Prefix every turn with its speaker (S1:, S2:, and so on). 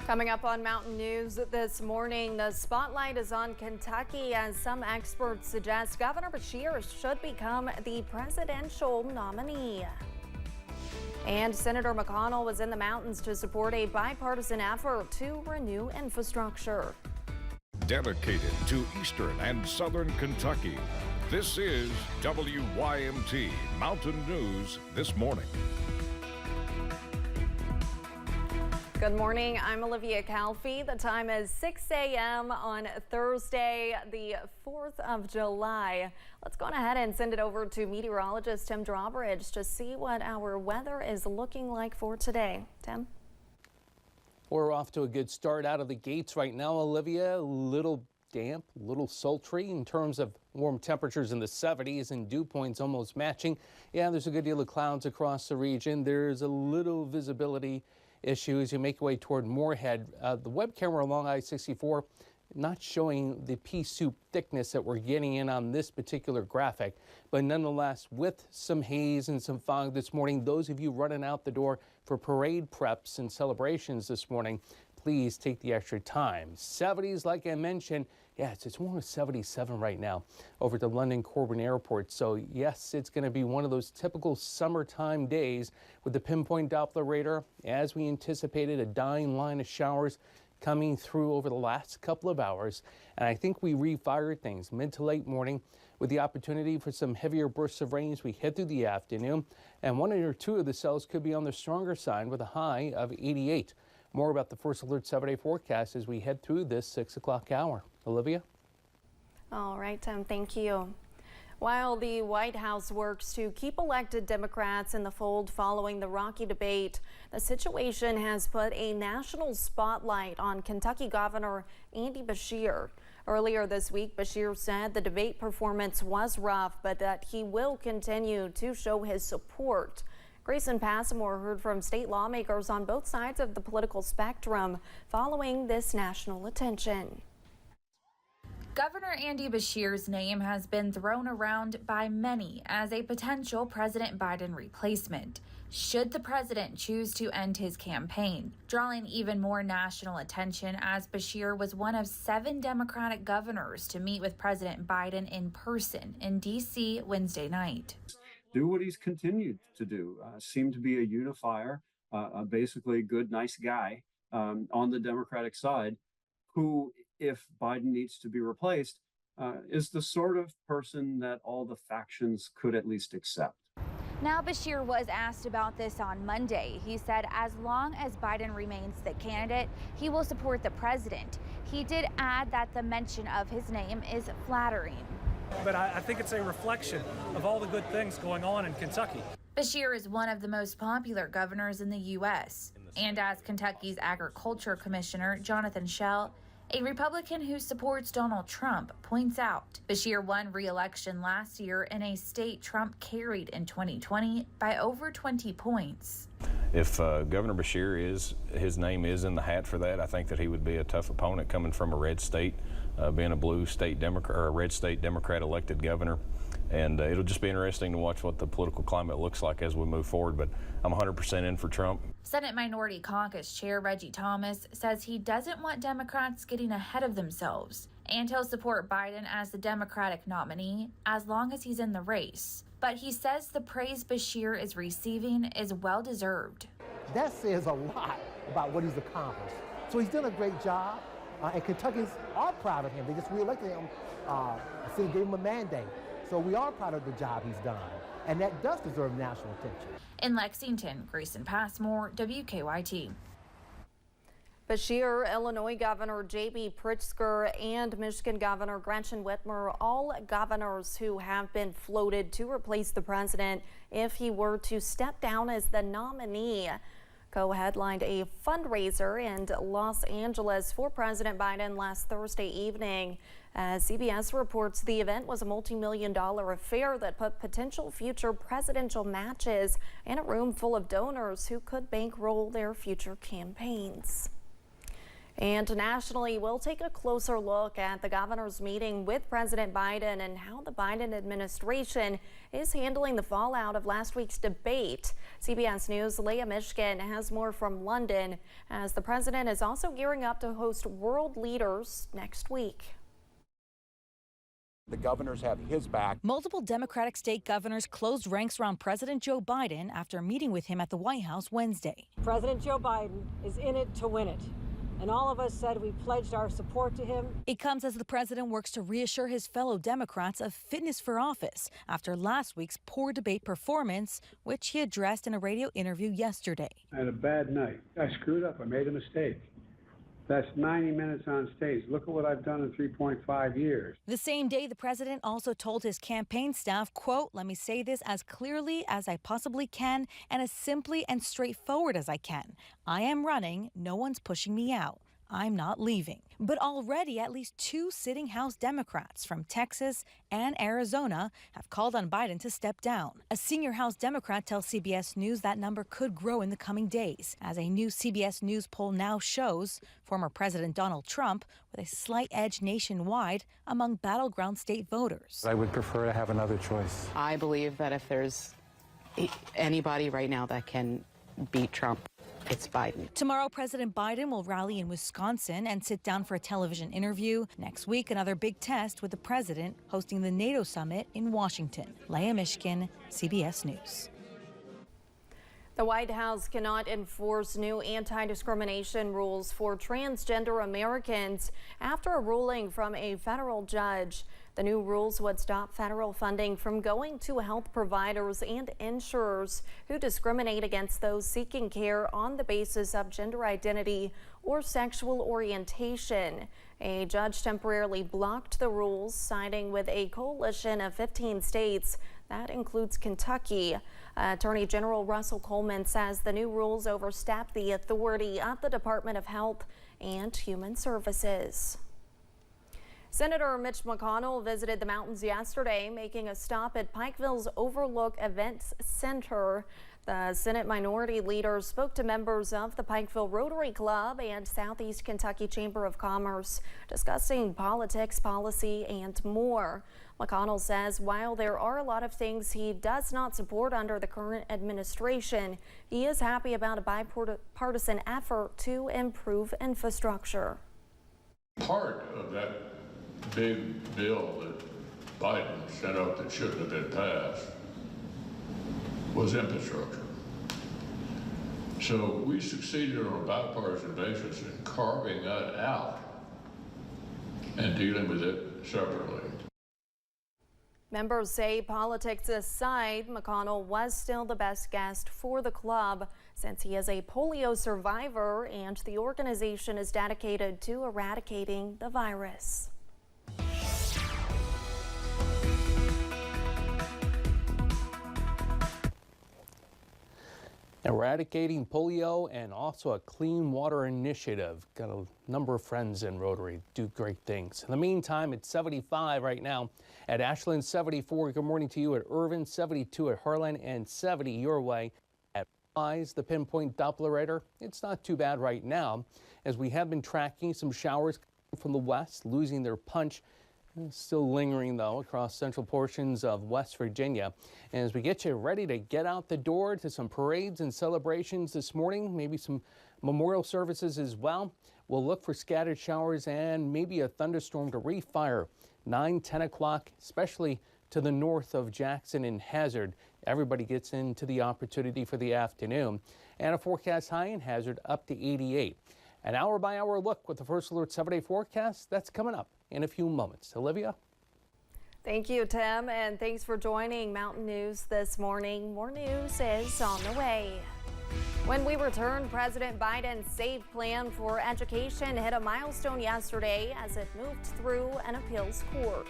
S1: Coming up on Mountain News this morning, the spotlight is on Kentucky as some experts suggest Governor Beshear should become the presidential nominee. And Senator McConnell was in the mountains to support a bipartisan effort to renew infrastructure.
S2: Dedicated to Eastern and Southern Kentucky, this is WYMT Mountain News This Morning.
S1: Good morning, I'm Olivia Calfee. The time is 6 a.m. on Thursday, the 4th of July. Let's go on ahead and send it over to meteorologist Tim Drawbridge to see what our weather is looking like for today. Tim?
S3: We're off to a good start out of the gates right now, Olivia. A little damp, a little sultry in terms of warm temperatures in the 70s and dew points almost matching. Yeah, there's a good deal of clouds across the region. There's a little visibility issue as you make your way toward Moorhead. The web camera along I-64 not showing the pea soup thickness that we're getting in on this particular graphic, but nonetheless with some haze and some fog this morning. Those of you running out the door for parade preps and celebrations this morning, please take the extra time. 70s, like I mentioned. Yes, it's almost 77 right now over to London Corbin Airport. So yes, it's going to be one of those typical summertime days with the pinpoint Doppler radar. As we anticipated, a dying line of showers coming through over the last couple of hours. And I think we refired things mid to late morning with the opportunity for some heavier bursts of rain as we head through the afternoon. And one or two of the cells could be on the stronger side with a high of 88. More about the First Alert 7-day forecast as we head through this 6 o'clock hour. Olivia?
S1: All right, Tim, thank you. While the White House works to keep elected Democrats in the fold following the rocky debate, the situation has put a national spotlight on Kentucky Governor Andy Beshear. Earlier this week, Beshear said the debate performance was rough, but that he will continue to show his support. Grayson Passamore heard from state lawmakers on both sides of the political spectrum following this national attention.
S4: Governor Andy Beshear's name has been thrown around by many as a potential President Biden replacement, should the president choose to end his campaign, drawing even more national attention as Beshear was one of 7 Democratic governors to meet with President Biden in person in D.C. Wednesday night.
S5: Do what he's continued to do, seem to be a unifier, basically a good, nice guy on the Democratic side who, if Biden needs to be replaced, is the sort of person that all the factions could at least accept.
S4: Now, Beshear was asked about this on Monday. He said as long as Biden remains the candidate, he will support the president. He did add that the mention of his name is flattering.
S6: But I think it's a reflection of all the good things going on in Kentucky.
S4: Beshear is one of the most popular governors in the U.S. And as Kentucky's Agriculture Commissioner Jonathan Schell, a Republican who supports Donald Trump, points out, Beshear won re-election last year in a state Trump carried in 2020 by over 20 points.
S7: If Governor Beshear his name is in the hat for that, I think that he would be a tough opponent coming from a red state, being a blue state Democrat or a red state Democrat elected governor. And it'll just be interesting to watch what the political climate looks like as we move forward. But I'm 100% in for Trump.
S4: Senate Minority Caucus Chair Reggie Thomas says he doesn't want Democrats getting ahead of themselves, and he'll support Biden as the Democratic nominee as long as he's in the race. But he says the praise Beshear is receiving is well-deserved.
S8: That says a lot about what he's accomplished. So he's done a great job, and Kentuckians are proud of him. They just reelected him, gave him a mandate. So we are proud of the job he's done, and that does deserve national attention.
S4: In Lexington, Grayson Passmore, WKYT.
S1: Beshear, Illinois Governor J.B. Pritzker, and Michigan Governor Gretchen Whitmer, all governors who have been floated to replace the president if he were to step down as the nominee. Co-headlined a fundraiser in Los Angeles for President Biden last Thursday evening. As CBS reports, the event was a multi-million-dollar affair that put potential future presidential matches in a room full of donors who could bankroll their future campaigns. And nationally, we'll take a closer look at the governor's meeting with President Biden and how the Biden administration is handling the fallout of last week's debate. CBS News' Leah Mishkin has more from London, as the president is also gearing up to host world leaders next week.
S9: The governors have his back.
S10: Multiple Democratic state governors closed ranks around President Joe Biden after meeting with him at the White House Wednesday.
S11: President Joe Biden is in it to win it. And all of us said we pledged our support to him.
S10: It comes as the president works to reassure his fellow Democrats of fitness for office after last week's poor debate performance, which he addressed in a radio interview yesterday.
S12: I had a bad night. I screwed up. I made a mistake. That's 90 minutes on stage. Look at what I've done in 3.5 years.
S10: The same day, the president also told his campaign staff, quote, "Let me say this as clearly as I possibly can and as simply and straightforward as I can. I am running. No one's pushing me out. I'm not leaving." But already at least 2 sitting House Democrats from Texas and Arizona have called on Biden to step down. A senior House Democrat tells CBS News that number could grow in the coming days, as a new CBS News poll now shows former President Donald Trump with a slight edge nationwide among battleground state voters.
S13: I would prefer to have another choice.
S14: I believe that if there's anybody right now that can beat Trump, it's Biden.
S10: Tomorrow, President Biden will rally in Wisconsin and sit down for a television interview. Next week, another big test with the president hosting the NATO summit in Washington. Leah Mishkin, CBS News.
S1: The White House cannot enforce new anti-discrimination rules for transgender Americans after a ruling from a federal judge. The new rules would stop federal funding from going to health providers and insurers who discriminate against those seeking care on the basis of gender identity or sexual orientation. A judge temporarily blocked the rules, siding with a coalition of 15 states. That includes Kentucky. Attorney General Russell Coleman says the new rules overstep the authority of the Department of Health and Human Services. Senator Mitch McConnell visited the mountains yesterday, making a stop at Pikeville's Overlook Events Center. The Senate Minority Leader spoke to members of the Pikeville Rotary Club and Southeast Kentucky Chamber of Commerce, discussing politics, policy, and more. McConnell says while there are a lot of things he does not support under the current administration, he is happy about a bipartisan effort to improve infrastructure.
S15: Part of that big bill that Biden sent out that shouldn't have been passed was infrastructure. So we succeeded on a bipartisan basis in carving that out and dealing with it separately.
S1: Members say politics aside, McConnell was still the best guest for the club since he is a polio survivor and the organization is dedicated to eradicating the virus.
S3: Eradicating polio and also a clean water initiative. Got a number of friends in Rotary do great things. In the meantime, it's 75 right now at Ashland, 74. Good morning to you at Irvin, 72 at Harlan, and 70 your way at Wise. The pinpoint Doppler radar, it's not too bad right now, as we have been tracking some showers from the west, losing their punch. Still lingering, though, across central portions of West Virginia. And as we get you ready to get out the door to some parades and celebrations this morning, maybe some memorial services as well, we'll look for scattered showers and maybe a thunderstorm to refire 9, 10 o'clock, especially to the north of Jackson and Hazard. Everybody gets into the opportunity for the afternoon. And a forecast high in Hazard up to 88. An hour-by-hour look with the First Alert 7-day forecast. That's coming up in a few moments. Olivia?
S1: Thank you, Tim, and thanks for joining Mountain News this morning. More news is on the way. When we return, President Biden's SAVE plan for education hit a milestone yesterday as it moved through an appeals court.